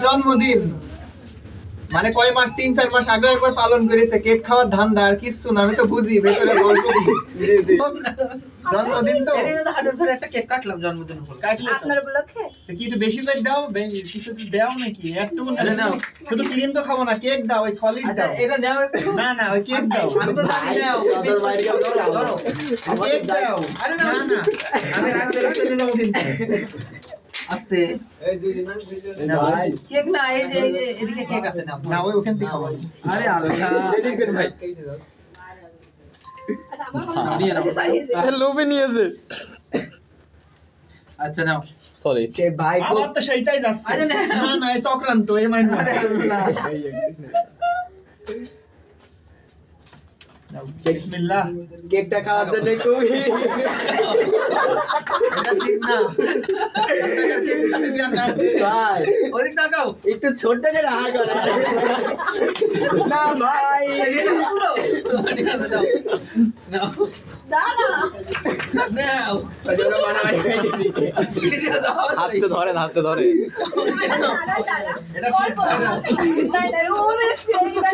জন্মদিন মানে কয় মাস 3-4 মাস আগে একবার পালন করেছে, কেক খাওয়ার ধান্দা আর কিছু না। আমি তো বুঝি ভেতরে গল্প কি। জন্মদিন তো হাটের ধরে একটা কেক কাটলাম জন্মদিন উপলক্ষে। কাটলে তো। আপনার উপলক্ষে তো কি একটু বেশি করে দাও, কিছু তো দাও নাকি একটু না। আরে নাও। শুধু ক্রিম তো খাবো না, কেক দাও, ওই সলিড আচ্ছা দাও। এটা নাও একটু। না না ওই কেক দাও, আমি তো জানি নাও দাদার বাইরে গেলে ধরো, ধরো। কেক দাও। আরে না না না আমি রাখতে চলে যাবো কিন্তু। আস্তে না, ভাই কেক না এই যে এদিকে কেক আছে নাও না ওই ওখান থেকে খাবো। আরে আল্লাহ দেখবেন ভাই আচ্ছা আমার নিয়ে নাও। লোভে নিয়েছে। আচ্ছা নাও সরি। সে ভাই কো আমার তো সেইটাই যাচ্ছে। আরে না। না না এই চক্রান্ত এই মাইন্ড আরে আল্লাহ বিসমিল্লাহ। কেকটা খাওয়ার জন্য খুবই এটা ঠিক না। কেক খাতে দিয়া না। ভাই ওদিক তাকাও একটু ছোট করে রাখা করে না ভাই এটা পুরো নাও নাও দাঁড়া নাও ওরা বানাবাড়ি খাই দিবি এটা দাও হাতে ধরেন, হাতে ধরে। দাঁড়া এটা ঠিক না। নাই নাই ওরে সেই না